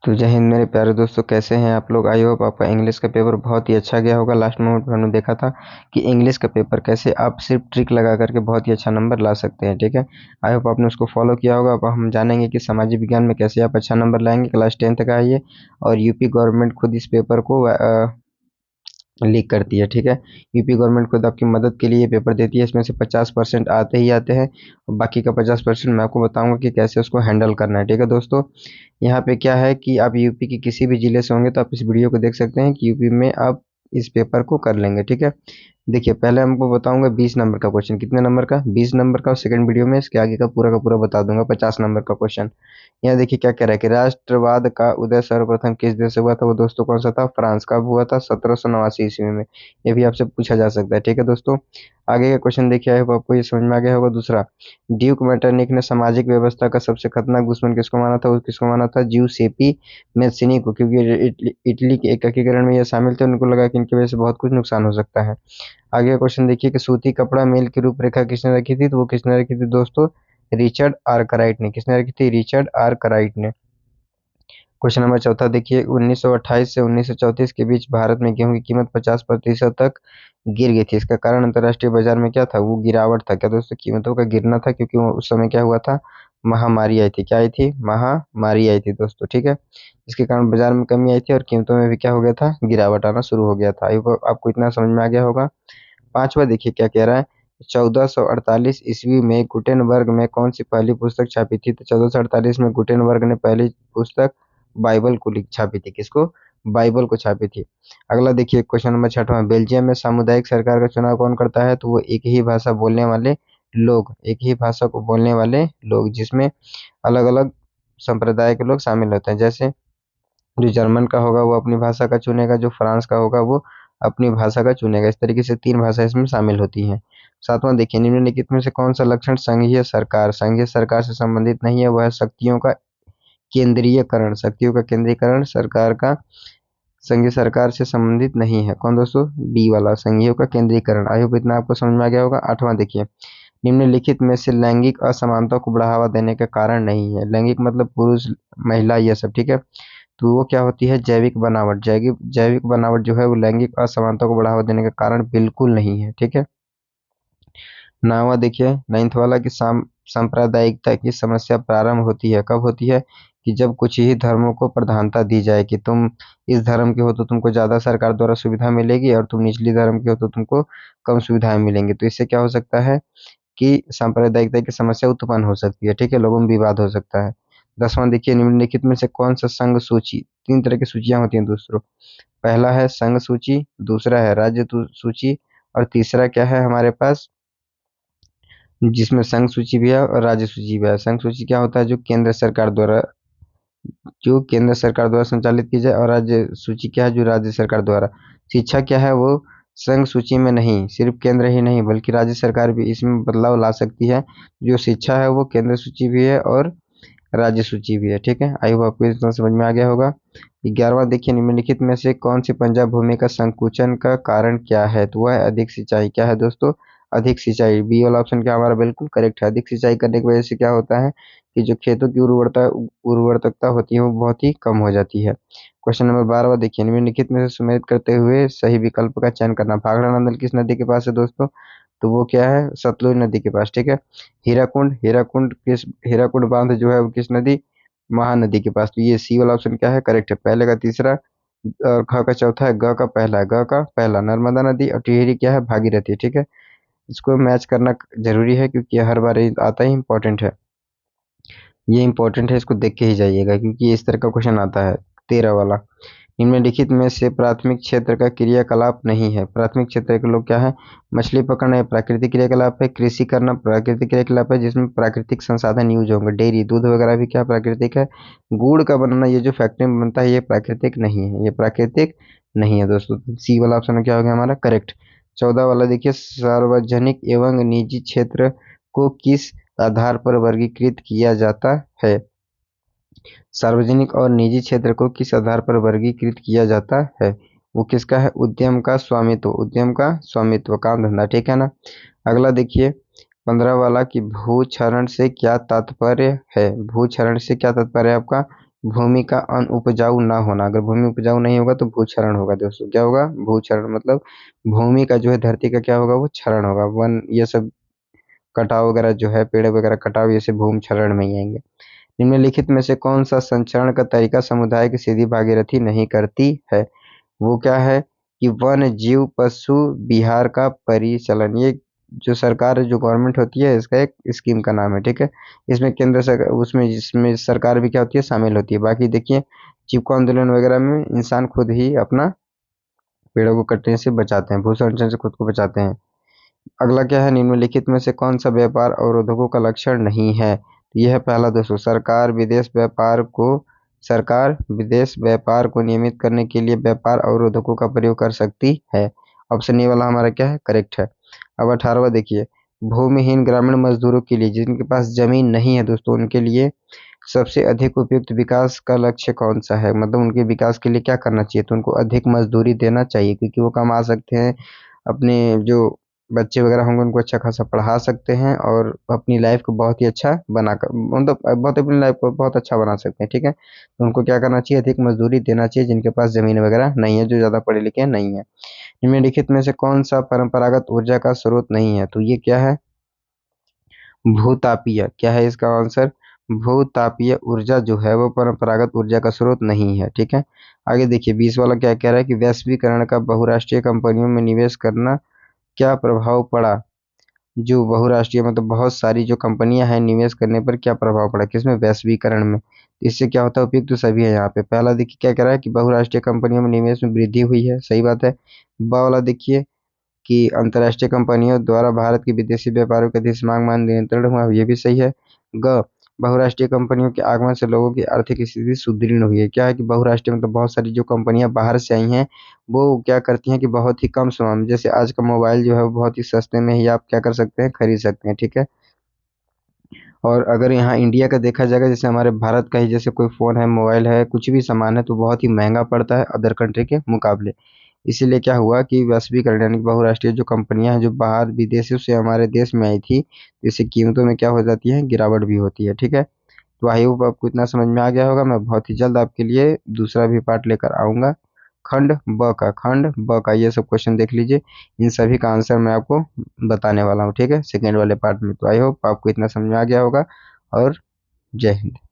तो जय हिंद मेरे प्यारे दोस्तों, कैसे हैं आप लोग। आई होप आपका इंग्लिश का पेपर बहुत ही अच्छा गया होगा। लास्ट मोमेंट में हमने देखा था कि इंग्लिश का पेपर कैसे आप सिर्फ ट्रिक लगा करके बहुत ही अच्छा नंबर ला सकते हैं। ठीक है, आई होप आपने उसको फॉलो किया होगा। अब हम जानेंगे कि सामाजिक विज्ञान में कैसे आप अच्छा नंबर लाएंगे। क्लास 10 का है ये, और यूपी गवर्नमेंट खुद इस पेपर को लीक करती है। ठीक है, यूपी गवर्नमेंट खुद आपकी मदद के लिए पेपर देती है। इसमें से 50% आते ही आते हैं, और बाकी का 50% मैं आपको बताऊंगा कि कैसे उसको हैंडल करना है। ठीक है दोस्तों, यहाँ पे क्या है कि आप यूपी के किसी भी जिले से होंगे तो आप इस वीडियो को देख सकते हैं कि यूपी में आप इस पेपर को कर लेंगे। ठीक है, देखिए पहले हमको बताऊंगा 20 नंबर का क्वेश्चन। कितने नंबर का? 20 नंबर का। और सेकंड वीडियो में इसके आगे का पूरा बता दूंगा 50 नंबर का क्वेश्चन। यहाँ देखिए क्या कह रहा है कि राष्ट्रवाद का उदय सर्वप्रथम किस देश से हुआ था। वो दोस्तों कौन सा था? फ्रांस का हुआ था 1789 ईस्वी में। ये भी आपसे पूछा जा सकता है। ठीक है दोस्तों, आगे का क्वेश्चन देखिए, आई होप आपको ये समझ में आ गया होगा। दूसरा, ड्यूक मेटरनिक ने सामाजिक व्यवस्था का सबसे खतरनाक दुश्मन किसको माना था? वो किसको माना था? जिउसेपी मैत्सिनी को, क्योंकि इटली के एकीकरण में ये शामिल थे। उनको लगा कि इनकी वजह से बहुत कुछ नुकसान हो सकता है। आगे का क्वेश्चन देखिए कि सूती कपड़ा मेल की रूपरेखा किसने रखी थी? तो वो किसने रखी थी दोस्तों? रिचर्ड आर्कराइट ने। किसने रखी थी? रिचर्ड आर्कराइट ने। क्वेश्चन नंबर चौथा देखिए, 1928 से 1934 के बीच भारत में गेहूं की कीमत 50% तक गिर गई थी। इसका कारण अंतर्राष्ट्रीय बाजार में क्या था? वो गिरावट था। क्या दोस्तों? कीमतों का गिरना था, क्योंकि उस समय क्या हुआ था? महामारी आई थी। क्या आई थी? महामारी आई थी दोस्तों। ठीक है, इसके कारण बाजार में कमी आई थी और कीमतों में भी क्या हो गया था? गिरावट आना शुरू हो गया था। आई होप आपको इतना समझ में आ गया होगा। पांचवा देखिए क्या कह रहा है, 1448 ईस्वी में गुटेनबर्ग में कौन सी पहली पुस्तक छपी थी? तो 1448 में गुटेनबर्ग ने पहली पुस्तक बाइबल को छापी थी। किसको? बाइबल को छापी थी। अगला देखिए क्वेश्चन नंबर छठवां, बेल्जियम में सामुदायिक सरकार का चुनाव कौन करता है? तो वो एक ही भाषा बोलने वाले लोग, एक ही भाषा को बोलने वाले लोग, जिसमें अलग अलग संप्रदाय के लोग शामिल होते हैं। जैसे जो जर्मन का होगा वो अपनी भाषा का चुनेगा, जो फ्रांस का होगा वो अपनी भाषा का चुनेगा। इस तरीके से 3 भाषा इसमें शामिल होती हैं। सातवां देखिए, निम्नलिखित में से कौन सा लक्षण संघीय सरकार से संबंधित नहीं है? वह है शक्तियों का केंद्रीयकरण। शक्तियों का केंद्रीकरण सरकार का संघीय सरकार से संबंधित नहीं है। कौन दोस्तों? बी वाला, संघीय का केंद्रीकरण। आई होप इतना आपको समझ में आ गया होगा। आठवां देखिए, निम्नलिखित में से लैंगिक असमानता को बढ़ावा देने का कारण नहीं है। लैंगिक मतलब पुरुष महिला ये सब। ठीक है, तो वो क्या होती है? जैविक बनावट। जैविक बनावट जो है वो लैंगिक असमानता को बढ़ावा देने का कारण बिल्कुल नहीं है। ठीक है, नावा देखिए, नाइन्थ वाला की सांप्रदायिकता की समस्या प्रारंभ होती है। कब होती है? कि जब कुछ ही धर्मों को प्रधानता दी जाए, कि तुम इस धर्म के हो तो तुमको ज्यादा सरकार द्वारा सुविधा मिलेगी, और तुम निचली धर्म के हो तो तुमको कम सुविधाएं मिलेंगी। तो इससे क्या हो सकता है कि सांप्रदायिकता की समस्या उत्पन्न हो सकती है। ठीक है, लोगों में विवाद हो सकता है। 10वां देखिए, निम्नलिखित में से कौन सा संघ सूची, 3 तरह की सूचियां होती हैं दोस्तों। पहला है संघ सूची, दूसरा है राज्य सूची, और तीसरा क्या है हमारे पास, जिसमें संघ सूची भी है और राज्य सूची भी है। संघ सूची क्या होता है? जो केंद्र सरकार द्वारा संचालित की जाए, और राज्य सूची क्या है? जो राज्य सरकार द्वारा। शिक्षा क्या है? वो संघ सूची में नहीं, सिर्फ केंद्र ही नहीं बल्कि राज्य सरकार भी इसमें बदलाव ला सकती है। जो शिक्षा है वो केंद्र सूची भी है और राज्य सूची भी है। ठीक है, आई होप आपको इतना समझ में आ गया होगा। 11वां देखिए, निम्नलिखित में से कौन सी पंजाब भूमि का संकुचन का कारण क्या है? तो वह है अधिक सिंचाई। क्या है दोस्तों? अधिक सिंचाई। बी वाला ऑप्शन क्या हमारा बिल्कुल करेक्ट है। अधिक सिंचाई करने की वजह से क्या होता है कि जो खेतों की उर्वरकता होती है वो बहुत ही कम हो जाती है। क्वेश्चन नंबर 12 देखिए, निम्नलिखित में से सुमेलित करते हुए सही विकल्प का चयन करना। भाखड़ा नदी किस नदी के पास है दोस्तों? तो वो क्या है? सतलुज नदी के पास। ठीक है, हीराकुंड बांध जो है वो किस नदी? महानदी के पास। तो ये सी वाला ऑप्शन क्या है? करेक्ट है। पहले का तीसरा, और ख का चौथा है, ग का पहला है। ग का पहला नर्मदा नदी, और टिहरी क्या है? भागीरथी। ठीक है, इसको मैच करना जरूरी है क्योंकि ये हर बार आता ही इंपॉर्टेंट है। ये इंपॉर्टेंट है, इसको देख के ही जाइएगा क्योंकि ये इस तरह का क्वेश्चन आता है। 13 वाला, निम्नलिखित में से प्राथमिक क्षेत्र का क्रियाकलाप नहीं है। प्राथमिक क्षेत्र के लोग क्या है? मछली पकड़ना ये प्राकृतिक क्रियाकलाप है। कृषि करना प्राकृतिक क्रियाकलाप है, जिसमें प्राकृतिक संसाधन यूज होंगे। डेयरी दूध वगैरह भी क्या प्राकृतिक है। गुड़ का बनाना, ये जो फैक्ट्री में बनता है, ये प्राकृतिक नहीं है। ये प्राकृतिक नहीं है दोस्तों। सी वाला ऑप्शन क्या हो गया हमारा? करेक्ट। 14 वाला देखिए, सार्वजनिक एवं निजी क्षेत्र को किस आधार पर वर्गीकृत किया जाता है? सार्वजनिक और निजी क्षेत्र को किस आधार पर वर्गीकृत किया जाता है? वो किसका है? उद्यम का स्वामित्व। उद्यम का स्वामित्व, काम धंधा। ठीक है ना। अगला देखिए 15 वाला की भूक्षरण से क्या तात्पर्य है? भूक्षरण से क्या तात्पर्य है आपका? भूमि का अनउपजाऊ ना होना। अगर भूमि उपजाऊ नहीं होगा तो भूक्षरण होगा दोस्तों। क्या होगा? भूक्षरण, मतलब भूमि का जो है धरती का क्या होगा? वो क्षरण होगा। वन ये सब कटाव वगैरह जो है, पेड़ वगैरह कटाव, ये सब भूमि क्षरण में ही आएंगे। निम्नलिखित में से कौन सा संचरण का तरीका समुदाय की सीधी भागीरथी नहीं करती है? वो क्या है कि वन जीव पशु विहार का परिचलन। ये जो सरकार जो गवर्नमेंट होती है, इसका एक स्कीम का नाम है, ठीक है। इसमें केंद्र सरकार, उसमें जिसमें सरकार भी क्या होती है? शामिल होती है। बाकी देखिए, चिपको आंदोलन वगैरह में इंसान खुद ही अपना पेड़ों को कटने से बचाते हैं, भूसंरक्षण से खुद को बचाते हैं। अगला क्या है? निम्नलिखित में से कौन सा व्यापार अवरोधकों का लक्षण नहीं है? तो यह है पहला दोस्तों, सरकार विदेश व्यापार को नियमित करने के लिए व्यापार अवरोधकों का प्रयोग कर सकती है। ऑप्शन ए वाला हमारा क्या है? करेक्ट है। अब 18वां देखिए, भूमिहीन ग्रामीण मजदूरों के लिए, जिनके पास जमीन नहीं है दोस्तों, उनके लिए सबसे अधिक उपयुक्त विकास का लक्ष्य कौन सा है? मतलब उनके विकास के लिए क्या करना चाहिए? तो उनको अधिक मजदूरी देना चाहिए, क्योंकि वो कमा सकते हैं, अपने जो बच्चे वगैरह होंगे उनको अच्छा खासा पढ़ा सकते हैं और अपनी लाइफ को बहुत ही अच्छा बनाकर, मतलब बहुत अपनी लाइफ को बहुत अच्छा बना सकते हैं, ठीक है। तो उनको क्या करना चाहिए? अधिक मजदूरी देना चाहिए, जिनके पास जमीन वगैरह नहीं है, जो ज़्यादा पढ़े लिखे नहीं है। निम्नलिखित में से कौन सा परंपरागत ऊर्जा का स्रोत नहीं है? तो ये क्या है? भूतापीय। क्या है इसका आंसर? भूतापीय ऊर्जा जो है वो परंपरागत ऊर्जा का स्रोत नहीं है, ठीक है। आगे देखिए, 20 वाला क्या कह रहा है कि वैश्वीकरण का बहुराष्ट्रीय कंपनियों में निवेश करना क्या प्रभाव पड़ा? जो बहुराष्ट्रीय मतलब बहुत सारी जो कंपनियां हैं, निवेश करने पर क्या प्रभाव पड़ा? किसमें? वैश्वीकरण में। तो इससे क्या होता है? उपयुक्त तो सभी है यहाँ पे। पहला देखिए क्या कह रहा है कि बहुराष्ट्रीय कंपनियों में निवेश में वृद्धि हुई है, सही बात है। बा वाला देखिए कि अंतर्राष्ट्रीय कंपनियों द्वारा भारत के विदेशी व्यापारों के अधिक मांग मान नियंत्रण हुआ, ये भी सही है। ग बहुराष्ट्रीय कंपनियों के आगमन से लोगों की आर्थिक स्थिति सुदृढ़ हुई है। क्या है कि बहुराष्ट्रीय मतलब बहुत सारी जो कंपनियां बाहर से आई हैं, वो क्या करती हैं कि बहुत ही कम समय में, जैसे आज का मोबाइल जो है वो बहुत ही सस्ते में ही आप क्या कर सकते हैं? खरीद सकते हैं, ठीक है। और अगर यहाँ इंडिया का देखा जाएगा, जैसे हमारे भारत का ही जैसे कोई फ़ोन है, मोबाइल है, कुछ भी सामान है, तो बहुत ही महंगा पड़ता है अदर कंट्री के मुकाबले। इसीलिए क्या हुआ कि वैश्वीकरण यानी कि बहुराष्ट्रीय जो कंपनियां हैं जो बाहर विदेशों से हमारे देश में आई थी, इससे कीमतों में क्या हो जाती है? गिरावट भी होती है, ठीक है। तो आई होप आपको इतना समझ में आ गया होगा। मैं बहुत ही जल्द आपके लिए दूसरा भी पार्ट लेकर आऊँगा। खंड ब का ये सब क्वेश्चन देख लीजिए। इन सभी का आंसर मैं आपको बताने वाला हूँ, ठीक है, सेकेंड वाले पार्ट में। तो आई होप आपको इतना समझ में आ गया होगा और जय हिंद।